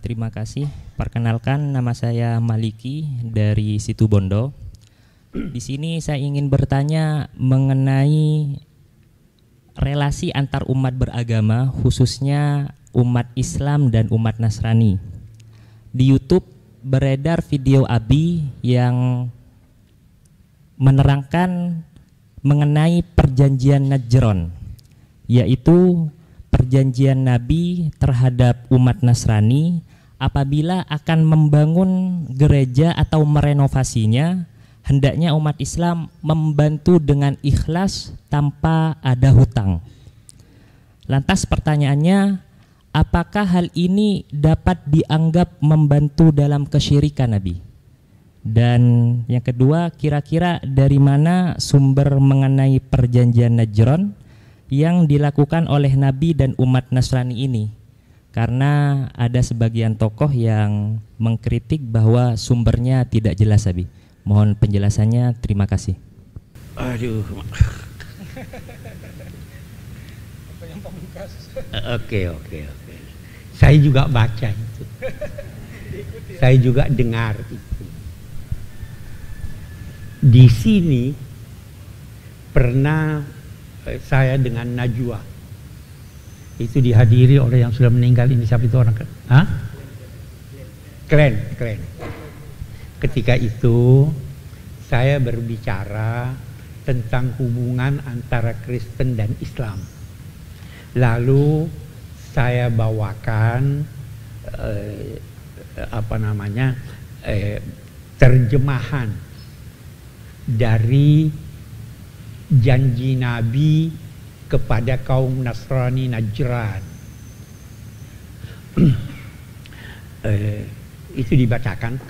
terima kasih. Perkenalkan, nama saya Maliki dari Situbondo. Di sini saya ingin bertanya mengenai relasi antar umat beragama, khususnya umat Islam dan umat Nasrani. Di YouTube beredar video Abi yang menerangkan mengenai perjanjian Najron, yaitu perjanjian Nabi terhadap umat Nasrani apabila akan membangun gereja atau merenovasinya, hendaknya umat Islam membantu dengan ikhlas tanpa ada hutang. Lantas pertanyaannya, apakah hal ini dapat dianggap membantu dalam kesyirikan Nabi? Dan yang kedua, kira-kira dari mana sumber mengenai perjanjian Najron yang dilakukan oleh Nabi dan umat Nasrani ini? Karena ada sebagian tokoh yang mengkritik bahwa sumbernya tidak jelas, Abi. Mohon penjelasannya, terima kasih. Aduh. Oke. Saya juga baca itu. Saya juga dengar itu. Di sini pernah saya dengan Najwa. Itu dihadiri oleh yang sudah meninggal ini, siapa itu orang? Keren. Ketika itu saya berbicara tentang hubungan antara Kristen dan Islam. Lalu saya bawakan terjemahan dari janji Nabi kepada kaum Nasrani Najran. Itu dibacakan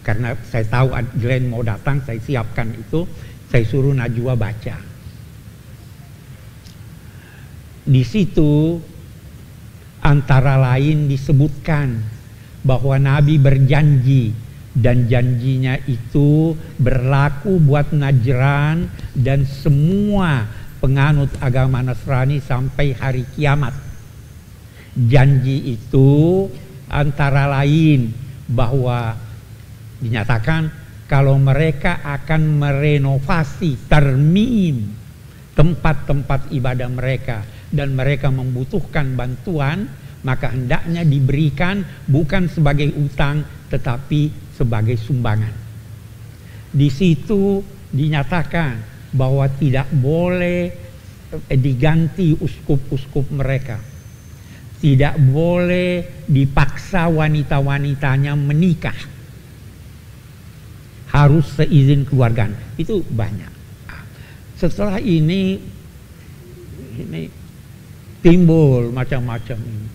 karena saya tahu Glenn mau datang, saya siapkan itu, saya suruh Najwa baca. Di situ antara lain disebutkan bahwa Nabi berjanji dan janjinya itu berlaku buat Najran dan semua penganut agama Nasrani sampai hari kiamat. Janji itu antara lain bahwa dinyatakan kalau mereka akan merenovasi termim tempat-tempat ibadah mereka dan mereka membutuhkan bantuan, maka hendaknya diberikan bukan sebagai utang tetapi sebagai sumbangan. Di situ dinyatakan bahwa tidak boleh diganti uskup-uskup mereka, tidak boleh dipaksa wanita-wanitanya menikah, harus seizin keluarga. Itu banyak. Setelah ini timbul macam-macam ini.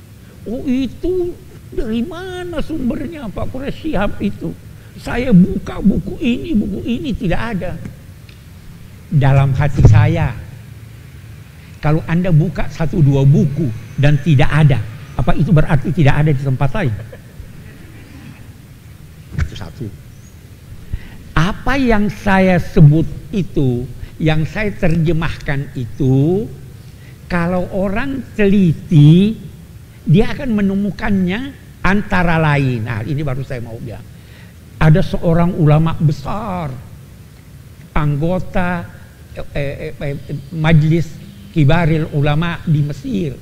Oh, itu dari mana sumbernya Pak Quraish Shihab itu? Saya buka buku ini tidak ada. Dalam hati saya, kalau Anda buka 1-2 buku dan tidak ada, apa itu berarti tidak ada di tempat lain? Itu satu. Apa yang saya sebut itu, yang saya terjemahkan itu, kalau orang teliti, dia akan menemukannya antara lain. Nah, ini baru saya mau bilang. Ada seorang ulama besar, anggota Majlis Kibaril Ulama di Mesir,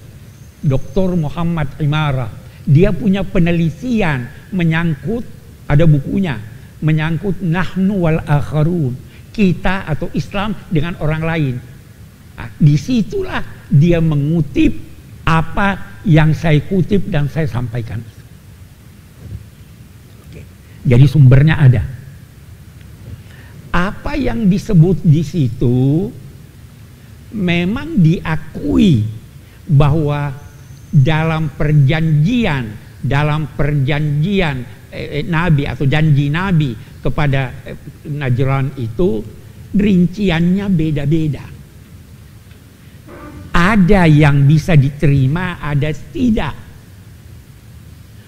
Dr. Muhammad Imara. Dia punya penelitian menyangkut, ada bukunya, menyangkut nahnu wal akharun, kita atau Islam dengan orang lain. Nah, disitulah dia mengutip apa yang saya kutip dan saya sampaikan. Oke. Jadi sumbernya ada. Apa yang disebut di situ memang diakui bahwa dalam perjanjian Nabi atau janji Nabi kepada Najran itu rinciannya beda-beda. Ada yang bisa diterima, ada tidak.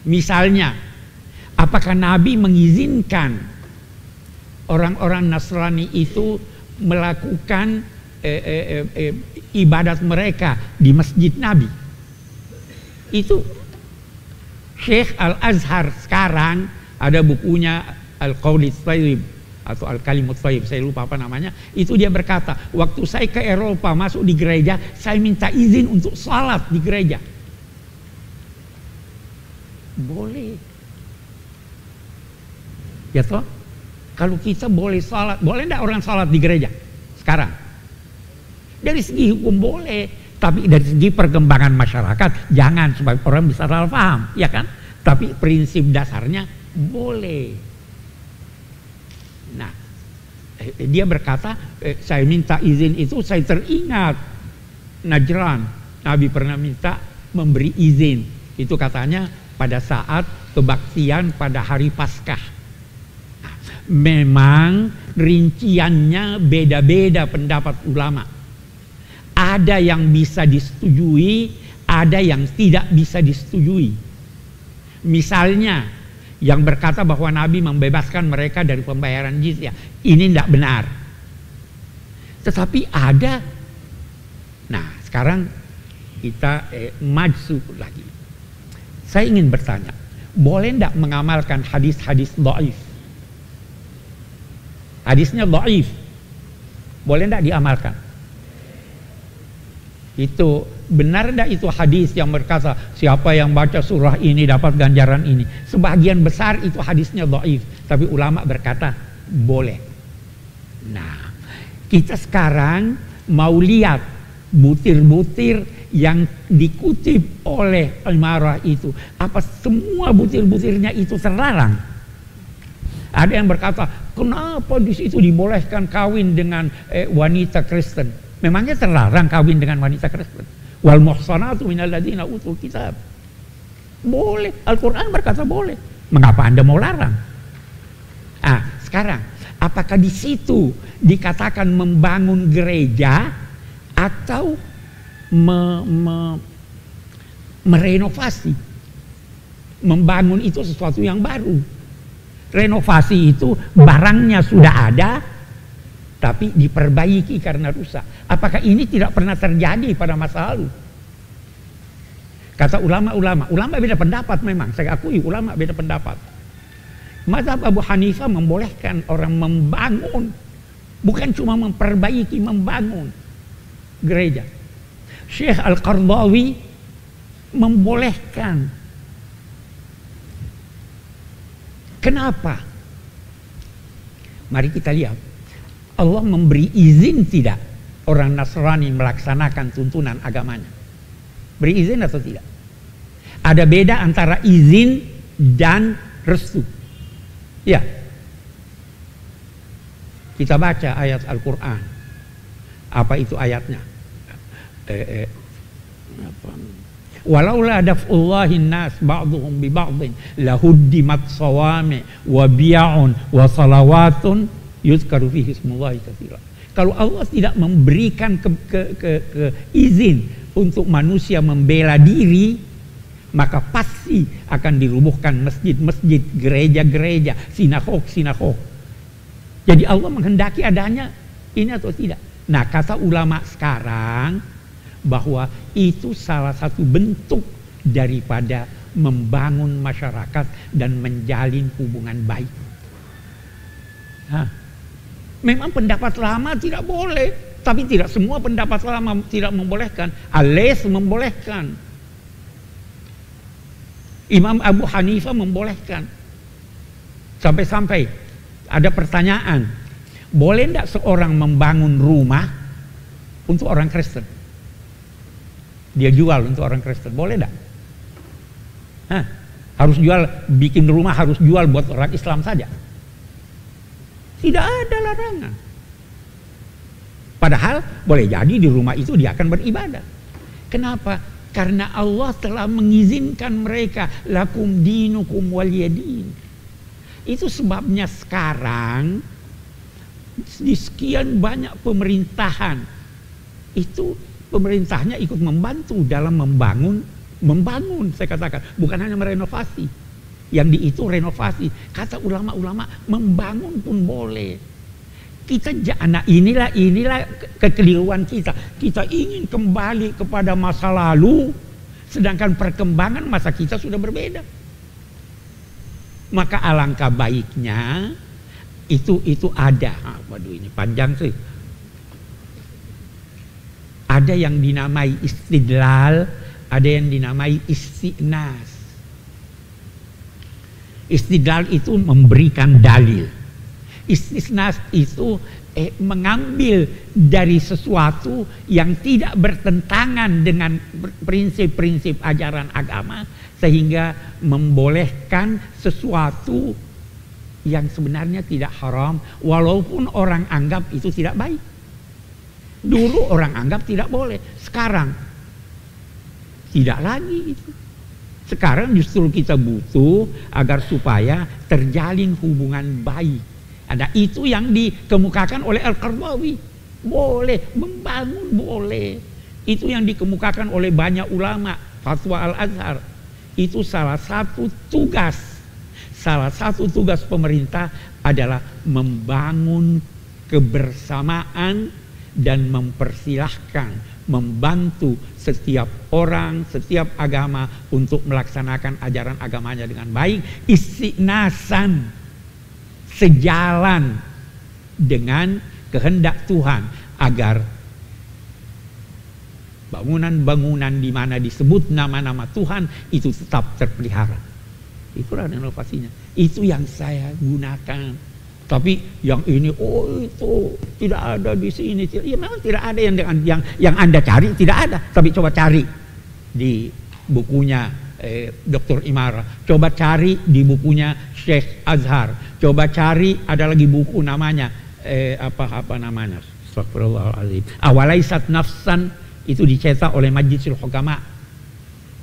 Misalnya, apakah Nabi mengizinkan orang-orang Nasrani itu melakukan ibadat mereka di masjid Nabi? Itu Syekh Al-Azhar sekarang ada bukunya Al-Qaul Thayyib atau Al-Kalimut Thayyib, saya lupa apa namanya. Itu dia berkata, waktu saya ke Eropa masuk di gereja, saya minta izin untuk salat di gereja. Boleh. Ya toh? Kalau kita boleh salat, boleh enggak orang salat di gereja sekarang? Dari segi hukum boleh, tapi dari segi perkembangan masyarakat jangan, supaya orang bisa salah paham, ya kan? Tapi prinsip dasarnya boleh. Nah, dia berkata, saya minta izin itu, saya teringat Najran, Nabi pernah minta memberi izin. Itu katanya pada saat kebaktian pada hari Paskah. Nah, memang rinciannya beda-beda pendapat ulama. Ada yang bisa disetujui, ada yang tidak bisa disetujui. Misalnya yang berkata bahwa Nabi membebaskan mereka dari pembayaran jizyah, ini tidak benar. Tetapi ada. Nah, sekarang kita maju lagi. Saya ingin bertanya, boleh tidak mengamalkan hadis-hadis dhaif? Hadisnya dhaif, boleh tidak diamalkan? Itu benar tidak itu hadis yang berkata siapa yang baca surah ini dapat ganjaran ini? Sebagian besar itu hadisnya dhaif, tapi ulama berkata boleh. Nah, kita sekarang mau lihat butir-butir yang dikutip oleh Imarah itu, apa semua butir-butirnya itu terlarang? Ada yang berkata, kenapa di situ dibolehkan kawin dengan wanita Kristen? Memangnya terlarang kawin dengan wanita Kristen? Wal muhsanatu minal ladzina utul kitab. Boleh, Al-Quran berkata boleh. Mengapa Anda mau larang? Sekarang, apakah di situ dikatakan membangun gereja atau merenovasi? Membangun itu sesuatu yang baru. Renovasi itu barangnya sudah ada, tapi diperbaiki karena rusak. Apakah ini tidak pernah terjadi pada masa lalu? Kata ulama beda pendapat memang, saya akui ulama beda pendapat. Mazhab Abu Hanifah membolehkan orang membangun, bukan cuma memperbaiki, membangun gereja. Syekh Al-Qardawi membolehkan. Kenapa? Mari kita lihat. Allah memberi izin tidak orang Nasrani melaksanakan tuntunan agamanya? Beri izin atau tidak? Ada beda antara izin dan restu. Ya. Kita baca ayat Al-Quran. Apa itu ayatnya? Walaula daf'ullahin nas ba'dhum bi ba'dhin lahuddimat sawami wa bi'un wa salawatun yuzkaru fihi ismullahi katsira. Kalau Allah tidak memberikan izin untuk manusia membela diri, maka pasti akan dirubuhkan masjid-masjid, gereja-gereja, sinagog. Jadi Allah menghendaki adanya ini atau tidak. Nah, kata ulama sekarang bahwa itu salah satu bentuk daripada membangun masyarakat dan menjalin hubungan baik. Nah, memang pendapat lama tidak boleh, tapi tidak semua pendapat lama tidak membolehkan. Al-Laits membolehkan. Imam Abu Hanifah membolehkan. Sampai-sampai ada pertanyaan, boleh tidak seorang membangun rumah untuk orang Kristen? Dia jual untuk orang Kristen, boleh tidak? Harus jual, bikin rumah harus jual buat orang Islam saja? Tidak ada larangan. Padahal boleh jadi di rumah itu dia akan beribadah. Kenapa? Karena Allah telah mengizinkan mereka, lakum dinukum waliyadin. Itu sebabnya sekarang di sekian banyak pemerintahan itu pemerintahnya ikut membantu dalam membangun, saya katakan, bukan hanya merenovasi. Yang di itu renovasi. Kata ulama-ulama, membangun pun boleh. Inilah kekeliruan kita. Kita ingin kembali kepada masa lalu, sedangkan perkembangan masa kita sudah berbeda. Maka alangkah baiknya itu ada. Waduh, ini panjang sih. Ada yang dinamai istidlal, ada yang dinamai istiqnas. Istidlal itu memberikan dalil. Istiqnas itu mengambil dari sesuatu yang tidak bertentangan dengan prinsip-prinsip ajaran agama, sehingga membolehkan sesuatu yang sebenarnya tidak haram, walaupun orang anggap itu tidak baik. Dulu orang anggap tidak boleh, sekarang tidak lagi itu. Sekarang justru kita butuh agar supaya terjalin hubungan baik. Ada itu yang dikemukakan oleh Al-Qardawi. Boleh membangun, boleh. Itu yang dikemukakan oleh banyak ulama. Fatwa Al-Azhar itu salah satu tugas pemerintah adalah membangun kebersamaan dan mempersilahkan, membantu setiap orang, setiap agama untuk melaksanakan ajaran agamanya dengan baik, istiqnasan, sejalan dengan kehendak Tuhan, agar bangunan-bangunan di mana disebut nama-nama Tuhan itu tetap terpelihara. Itulah renovasinya. Itu yang saya gunakan. Tapi yang ini, itu tidak ada di sini. Ya memang tidak ada yang Anda cari, tidak ada. Tapi coba cari di bukunya Dr. Imara. Coba cari di bukunya Syekh Azhar. Coba cari, ada lagi buku namanya apa namanya? Astagfirullahaladzim. Awalaisat nafsan, itu dicetak oleh Majlisul Hukama.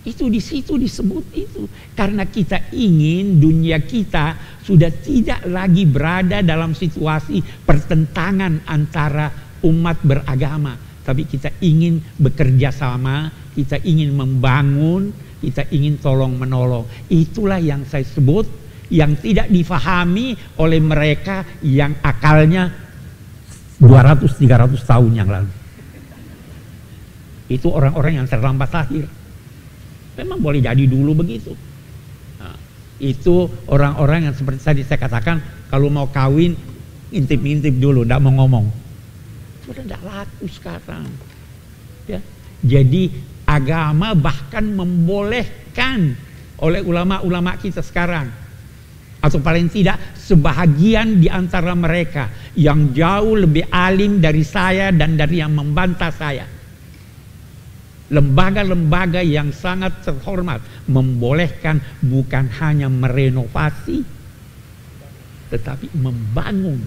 Itu di situ disebut itu, karena kita ingin dunia kita sudah tidak lagi berada dalam situasi pertentangan antara umat beragama, tapi kita ingin bekerja sama, kita ingin membangun, kita ingin tolong menolong. Itulah yang saya sebut yang tidak difahami oleh mereka yang akalnya 200-300 tahun yang lalu. Itu orang-orang yang terlambat lahir. Memang boleh jadi dulu begitu. Nah, itu orang-orang yang seperti tadi saya katakan, kalau mau kawin intip-intip dulu, tidak mau ngomong. Sudah tidak laku sekarang. Ya. Jadi agama bahkan membolehkan oleh ulama-ulama kita sekarang, atau paling tidak sebahagian di antara mereka yang jauh lebih alim dari saya dan dari yang membantah saya. Lembaga-lembaga yang sangat terhormat membolehkan bukan hanya merenovasi, tetapi membangun.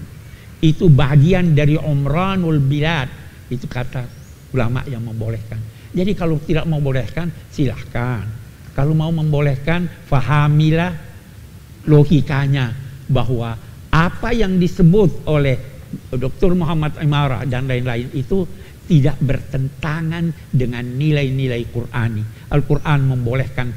Itu bagian dari umranul bilad. Itu kata ulama yang membolehkan. Jadi kalau tidak membolehkan, silahkan. Kalau mau membolehkan, fahamilah logikanya bahwa apa yang disebut oleh Dr. Muhammad Imara dan lain-lain itu tidak bertentangan dengan nilai-nilai Qur'ani. Al-Quran membolehkan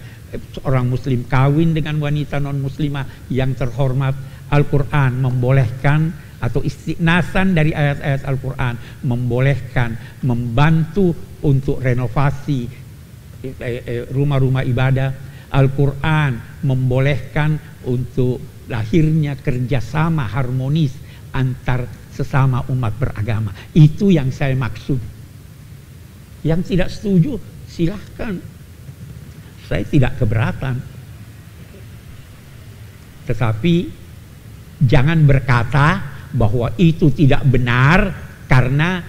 seorang muslim kawin dengan wanita non-muslimah yang terhormat. Al-Quran membolehkan, atau istiqnasan dari ayat-ayat Al-Quran membolehkan membantu untuk renovasi rumah-rumah ibadah. Al-Quran membolehkan untuk lahirnya kerjasama harmonis antar sesama umat beragama. Itu yang saya maksud. Yang tidak setuju, silahkan. Saya tidak keberatan. Tetapi jangan berkata bahwa itu tidak benar karena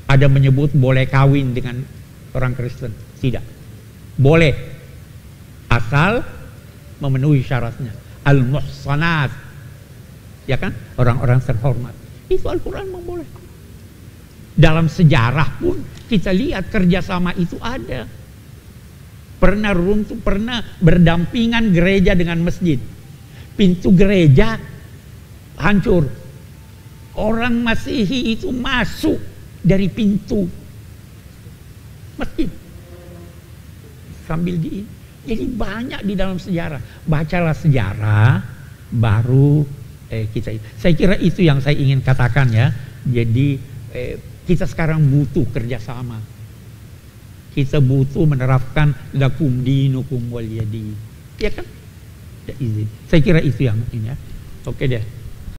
ada menyebut boleh kawin dengan orang Kristen. Tidak. Boleh. Asal memenuhi syaratnya. Al-muhsanat. Ya kan? Orang-orang terhormat. Itu Al-Quran membolehkan. Dalam sejarah pun kita lihat kerjasama itu ada. Pernah runtuh, pernah berdampingan gereja dengan masjid. Pintu gereja hancur. Orang Masihi itu masuk dari pintu masjid. Sambil jadi banyak di dalam sejarah. Bacalah sejarah, baru saya kira itu yang saya ingin katakan ya. Jadi kita sekarang butuh kerjasama. Kita butuh menerapkan lakum dinukum waliyadi. Ya kan? izin. Saya kira itu yang ini ya. Oke deh.